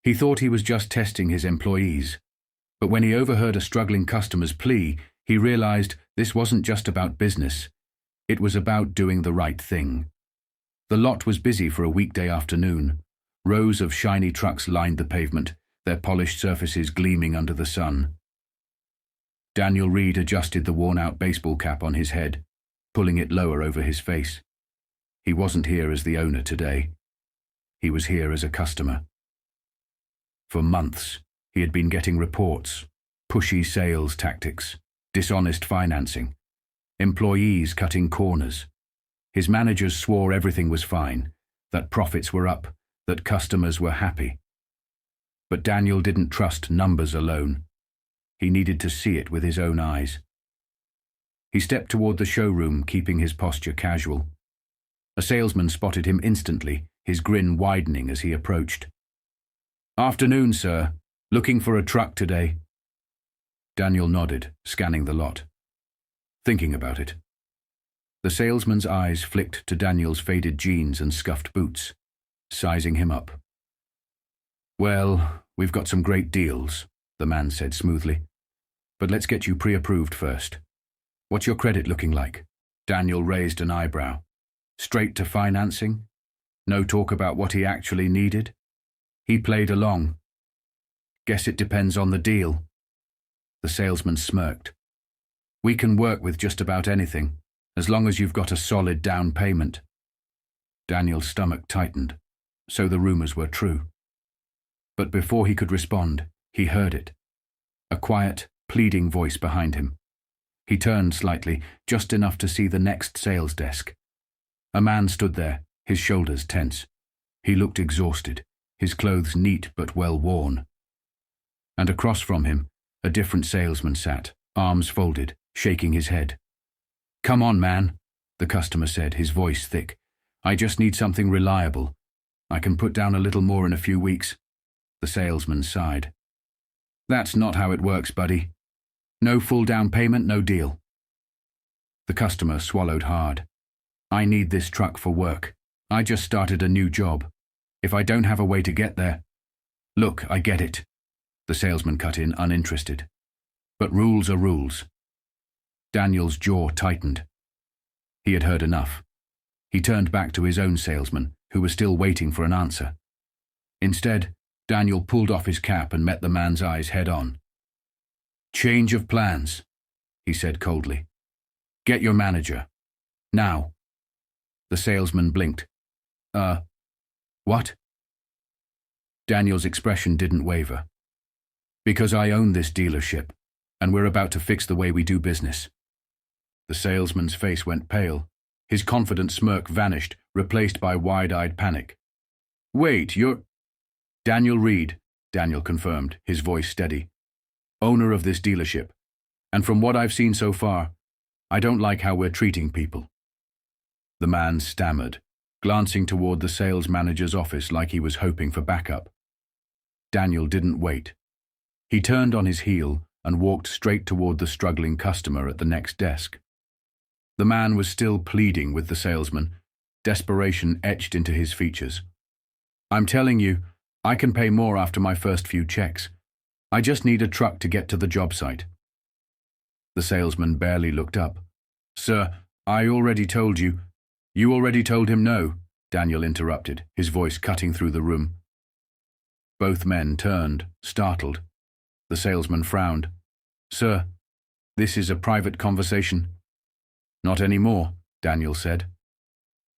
He thought he was just testing his employees, but when he overheard a struggling customer's plea, he realized this wasn't just about business. It was about doing the right thing. The lot was busy for a weekday afternoon. Rows of shiny trucks lined the pavement, their polished surfaces gleaming under the sun. Daniel Reed adjusted the worn-out baseball cap on his head, pulling it lower over his face. He wasn't here as the owner today. He was here as a customer. For months, he had been getting reports, pushy sales tactics, dishonest financing, employees cutting corners. His managers swore everything was fine, that profits were up, that customers were happy. But Daniel didn't trust numbers alone. He needed to see it with his own eyes. He stepped toward the showroom, keeping his posture casual. A salesman spotted him instantly, his grin widening as he approached. "Afternoon, sir. Looking for a truck today?" Daniel nodded, scanning the lot. Thinking about it. The salesman's eyes flicked to Daniel's faded jeans and scuffed boots, sizing him up. "Well, we've got some great deals," the man said smoothly. "But let's get you pre-approved first. What's your credit looking like?" Daniel raised an eyebrow. Straight to financing? No talk about what he actually needed? He played along. "Guess it depends on the deal." The salesman smirked. "We can work with just about anything, as long as you've got a solid down payment." Daniel's stomach tightened, so the rumors were true. But before he could respond, he heard it. A quiet, pleading voice behind him. He turned slightly, just enough to see the next sales desk. A man stood there, his shoulders tense. He looked exhausted, his clothes neat but well worn. And across from him, a different salesman sat, arms folded, shaking his head. "Come on, man," the customer said, his voice thick. "I just need something reliable. I can put down a little more in a few weeks." The salesman sighed. "That's not how it works, buddy. No full down payment, no deal." The customer swallowed hard. "I need this truck for work. I just started a new job. If I don't have a way to get there—" "Look, I get it." The salesman cut in, uninterested. "But rules are rules." Daniel's jaw tightened. He had heard enough. He turned back to his own salesman, who was still waiting for an answer. Instead, Daniel pulled off his cap and met the man's eyes head-on. "Change of plans," he said coldly. "Get your manager. Now." The salesman blinked. What?" Daniel's expression didn't waver. "Because I own this dealership, and we're about to fix the way we do business." The salesman's face went pale. His confident smirk vanished, replaced by wide-eyed panic. "Wait, you're—" "Daniel Reed," Daniel confirmed, his voice steady. "Owner of this dealership. And from what I've seen so far, I don't like how we're treating people." The man stammered, glancing toward the sales manager's office like he was hoping for backup. Daniel didn't wait. He turned on his heel and walked straight toward the struggling customer at the next desk. The man was still pleading with the salesman, desperation etched into his features. "I'm telling you, I can pay more after my first few checks. I just need a truck to get to the job site." The salesman barely looked up. "Sir, I already told you—" "You already told him no," Daniel interrupted, his voice cutting through the room. Both men turned, startled. The salesman frowned. "Sir, this is a private conversation." "Not anymore," Daniel said.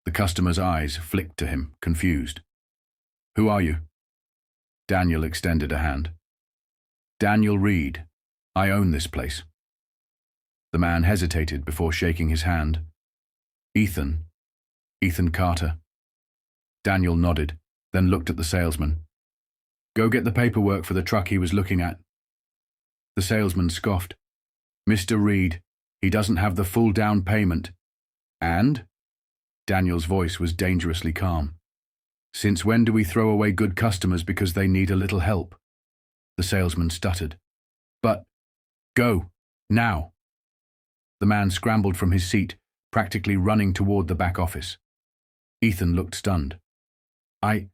The customer's eyes flicked to him, confused. "Who are you?" Daniel extended a hand. "Daniel Reed. I own this place." The man hesitated before shaking his hand. Ethan Carter." Daniel nodded, then looked at the salesman. "Go get the paperwork for the truck he was looking at." The salesman scoffed. "Mr. Reed, he doesn't have the full down payment." "And?" Daniel's voice was dangerously calm. "Since when do we throw away good customers because they need a little help?" The salesman stuttered. "But—" "Go, now." The man scrambled from his seat, practically running toward the back office. Ethan looked stunned. I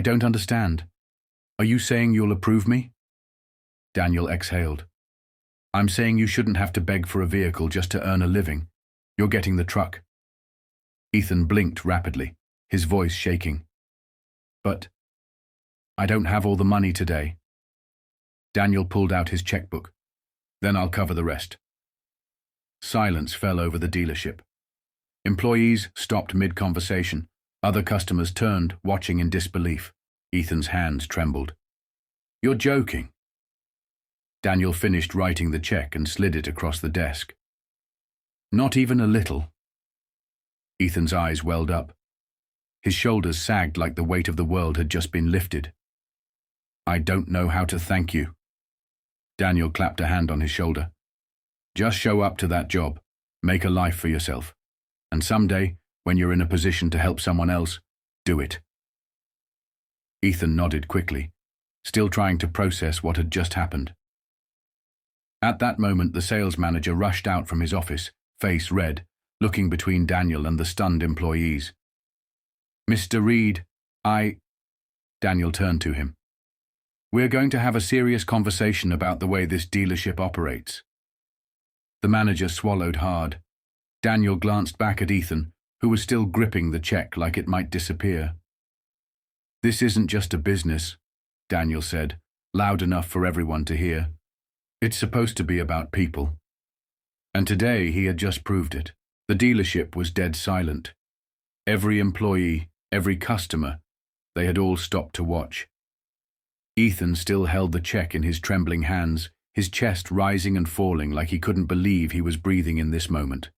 don't understand." Are you saying you'll approve me? Daniel exhaled. I'm saying you shouldn't have to beg for a vehicle just to earn a living. You're getting the truck. Ethan blinked rapidly, his voice shaking. But I don't have all the money today. Daniel pulled out his checkbook. Then I'll cover the rest. Silence fell over the dealership. Employees stopped mid-conversation. Other customers turned, watching in disbelief. Ethan's hands trembled. You're joking. Daniel finished writing the check and slid it across the desk. Not even a little. Ethan's eyes welled up. His shoulders sagged like the weight of the world had just been lifted. I don't know how to thank you. Daniel clapped a hand on his shoulder. Just show up to that job, make a life for yourself, and someday, when you're in a position to help someone else, do it. Ethan nodded quickly, still trying to process what had just happened. At that moment, the sales manager rushed out from his office, face red, looking between Daniel and the stunned employees. Mr. Reed, Daniel turned to him. We're going to have a serious conversation about the way this dealership operates. The manager swallowed hard. Daniel glanced back at Ethan, who was still gripping the check like it might disappear. This isn't just a business, Daniel said, loud enough for everyone to hear. It's supposed to be about people. And today he had just proved it. The dealership was dead silent. Every employee, every customer, they had all stopped to watch. Ethan still held the check in his trembling hands, his chest rising and falling like he couldn't believe he was breathing in this moment.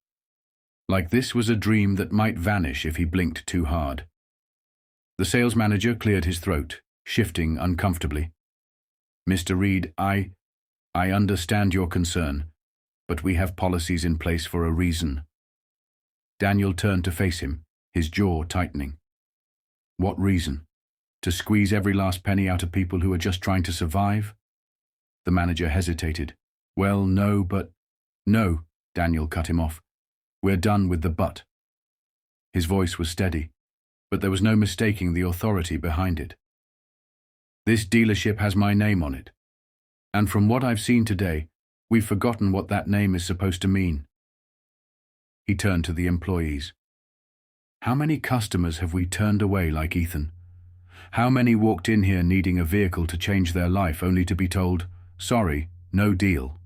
Like this was a dream that might vanish if he blinked too hard. The sales manager cleared his throat, shifting uncomfortably. Mr. Reed, I understand your concern, but we have policies in place for a reason. Daniel turned to face him, his jaw tightening. What reason? To squeeze every last penny out of people who are just trying to survive? The manager hesitated. Well, no, but... No, Daniel cut him off. We're done with the but. His voice was steady, but there was no mistaking the authority behind it. This dealership has my name on it, and from what I've seen today, we've forgotten what that name is supposed to mean. He turned to the employees. How many customers have we turned away like Ethan? How many walked in here needing a vehicle to change their life only to be told, sorry, no deal?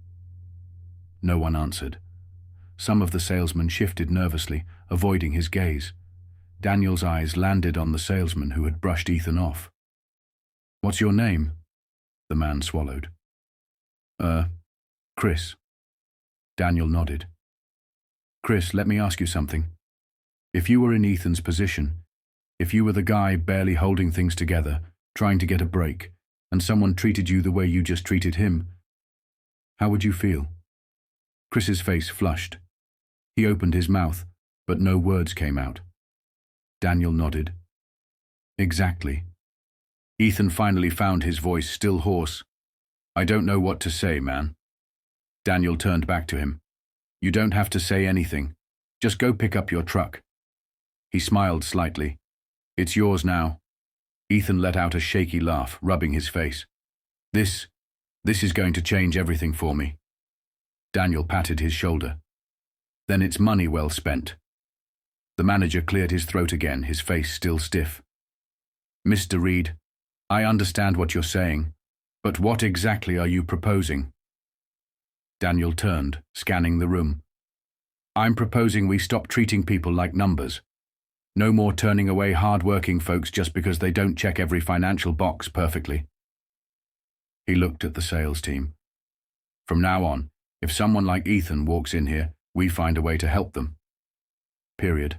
No one answered. Some of the salesmen shifted nervously, avoiding his gaze. Daniel's eyes landed on the salesman who had brushed Ethan off. What's your name? The man swallowed. Chris. Daniel nodded. Chris, let me ask you something. If you were in Ethan's position, if you were the guy barely holding things together, trying to get a break, and someone treated you the way you just treated him, how would you feel? Chris's face flushed. He opened his mouth, but no words came out. Daniel nodded. Exactly. Ethan finally found his voice still hoarse. I don't know what to say, man. Daniel turned back to him. You don't have to say anything. Just go pick up your truck. He smiled slightly. It's yours now. Ethan let out a shaky laugh, rubbing his face. This is going to change everything for me. Daniel patted his shoulder. Then it's money well spent. The manager cleared his throat again, his face still stiff. Mr. Reed, I understand what you're saying, but what exactly are you proposing? Daniel turned, scanning the room. I'm proposing we stop treating people like numbers. No more turning away hard-working folks just because they don't check every financial box perfectly. He looked at the sales team. From now on, if someone like Ethan walks in here, we find a way to help them. Period.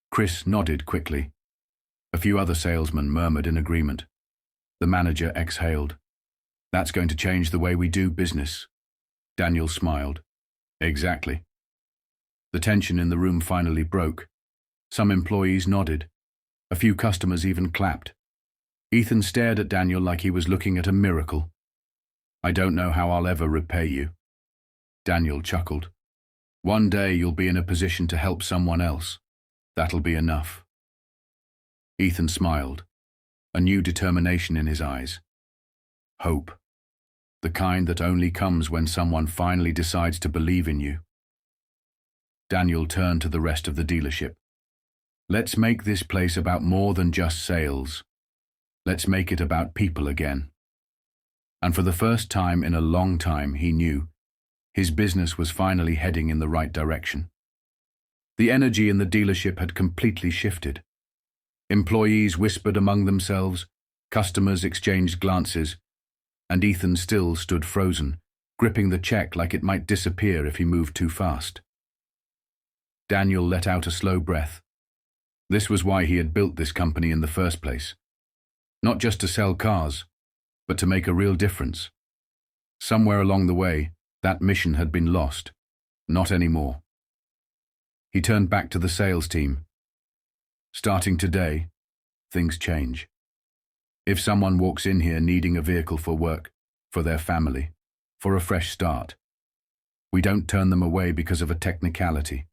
Chris nodded quickly. A few other salesmen murmured in agreement. The manager exhaled. That's going to change the way we do business. Daniel smiled. Exactly. The tension in the room finally broke. Some employees nodded. A few customers even clapped. Ethan stared at Daniel like he was looking at a miracle. I don't know how I'll ever repay you. Daniel chuckled. One day you'll be in a position to help someone else. That'll be enough. Ethan smiled. a new determination in his eyes. Hope. The kind that only comes when someone finally decides to believe in you. Daniel turned to the rest of the dealership. Let's make this place about more than just sales. Let's make it about people again. And for the first time in a long time, he knew his business was finally heading in the right direction. The energy in the dealership had completely shifted. Employees whispered among themselves, customers exchanged glances, and Ethan still stood frozen, gripping the check like it might disappear if he moved too fast. Daniel let out a slow breath. This was why he had built this company in the first place. Not just to sell cars, but to make a real difference. Somewhere along the way, that mission had been lost. Not anymore. He turned back to the sales team. Starting today, things change. If someone walks in here needing a vehicle for work, for their family, for a fresh start, we don't turn them away because of a technicality.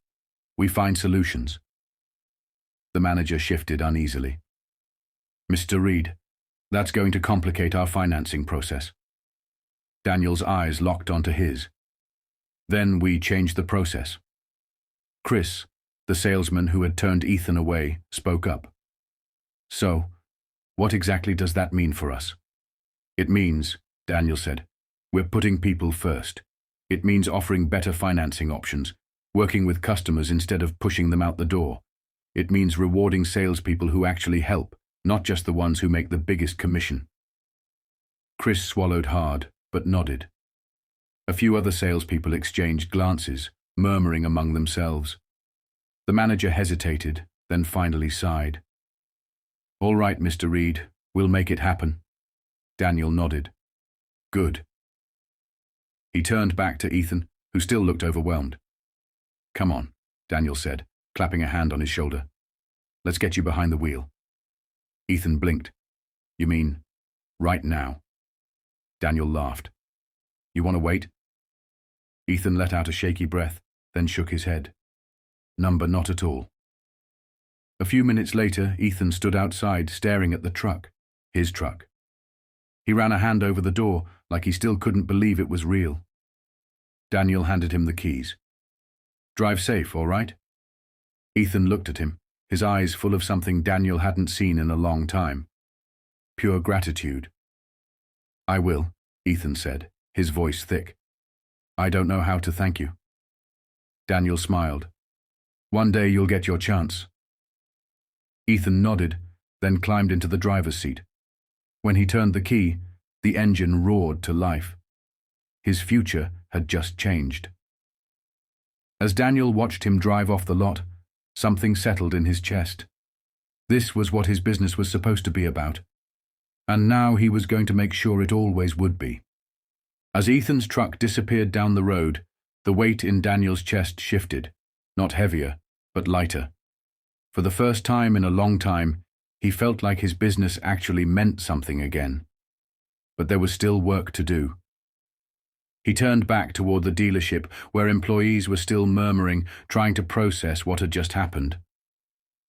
We find solutions. The manager shifted uneasily. Mr. Reed, that's going to complicate our financing process. Daniel's eyes locked onto his. Then we changed the process. Chris, the salesman who had turned Ethan away, spoke up. So, what exactly does that mean for us? It means, Daniel said, we're putting people first. It means offering better financing options, working with customers instead of pushing them out the door. It means rewarding salespeople who actually help, not just the ones who make the biggest commission. Chris swallowed hard, but nodded. A few other salespeople exchanged glances, murmuring among themselves. The manager hesitated, then finally sighed. All right, Mr. Reed, we'll make it happen. Daniel nodded. Good. He turned back to Ethan, who still looked overwhelmed. Come on, Daniel said, clapping a hand on his shoulder. Let's get you behind the wheel. Ethan blinked. You mean, right now? Daniel laughed. You want to wait? Ethan let out a shaky breath, then shook his head. Number not at all. A few minutes later, Ethan stood outside staring at the truck, his truck. He ran a hand over the door like he still couldn't believe it was real. Daniel handed him the keys. Drive safe, all right? Ethan looked at him, his eyes full of something Daniel hadn't seen in a long time. Pure gratitude. I will, Ethan said, his voice thick. I don't know how to thank you. Daniel smiled. One day you'll get your chance. Ethan nodded, then climbed into the driver's seat. When he turned the key, the engine roared to life. His future had just changed. As Daniel watched him drive off the lot, something settled in his chest. This was what his business was supposed to be about, and now he was going to make sure it always would be. As Ethan's truck disappeared down the road, the weight in Daniel's chest shifted, not heavier, but lighter. For the first time in a long time, he felt like his business actually meant something again. But there was still work to do. He turned back toward the dealership, where employees were still murmuring, trying to process what had just happened.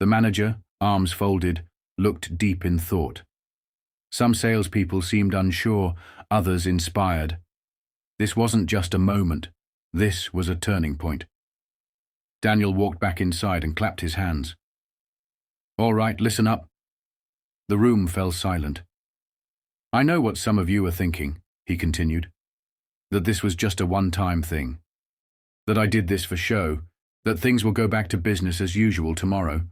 The manager, arms folded, looked deep in thought. Some salespeople seemed unsure, others inspired. This wasn't just a moment. This was a turning point. Daniel walked back inside and clapped his hands. All right, listen up. The room fell silent. I know what some of you are thinking, he continued. That this was just a one-time thing. That I did this for show. That things will go back to business as usual tomorrow.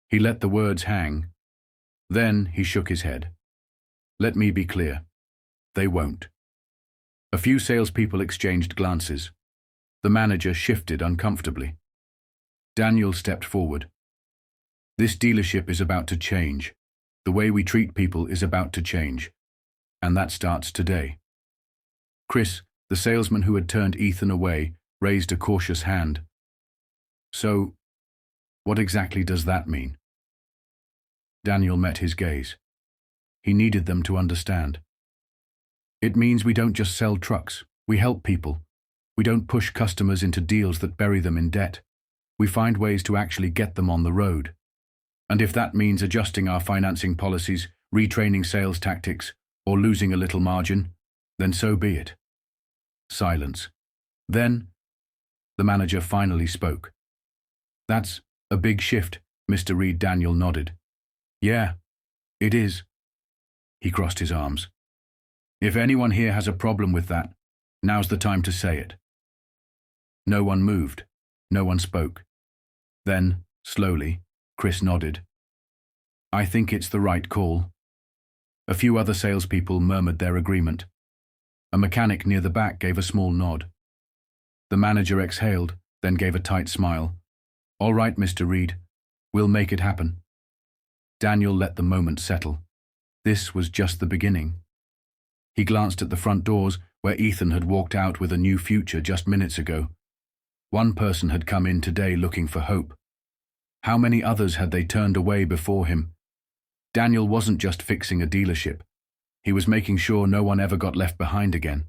He let the words hang. Then he shook his head. Let me be clear. They won't. A few salespeople exchanged glances. The manager shifted uncomfortably. Daniel stepped forward. This dealership is about to change. The way we treat people is about to change. And that starts today. Chris, the salesman who had turned Ethan away, raised a cautious hand. So, what exactly does that mean? Daniel met his gaze. He needed them to understand. It means we don't just sell trucks. We help people. We don't push customers into deals that bury them in debt. We find ways to actually get them on the road. And if that means adjusting our financing policies, retraining sales tactics, or losing a little margin, then so be it. Silence. Then, the manager finally spoke. That's a big shift, Mr. Reed. Daniel nodded. Yeah, it is. He crossed his arms. If anyone here has a problem with that, now's the time to say it. No one moved. No one spoke. Then, slowly, Chris nodded. I think it's the right call. A few other salespeople murmured their agreement. A mechanic near the back gave a small nod. The manager exhaled, then gave a tight smile. All right, Mr. Reed. We'll make it happen. Daniel let the moment settle. This was just the beginning. He glanced at the front doors where Ethan had walked out with a new future just minutes ago. One person had come in today looking for hope. How many others had they turned away before him? Daniel wasn't just fixing a dealership. He was making sure no one ever got left behind again.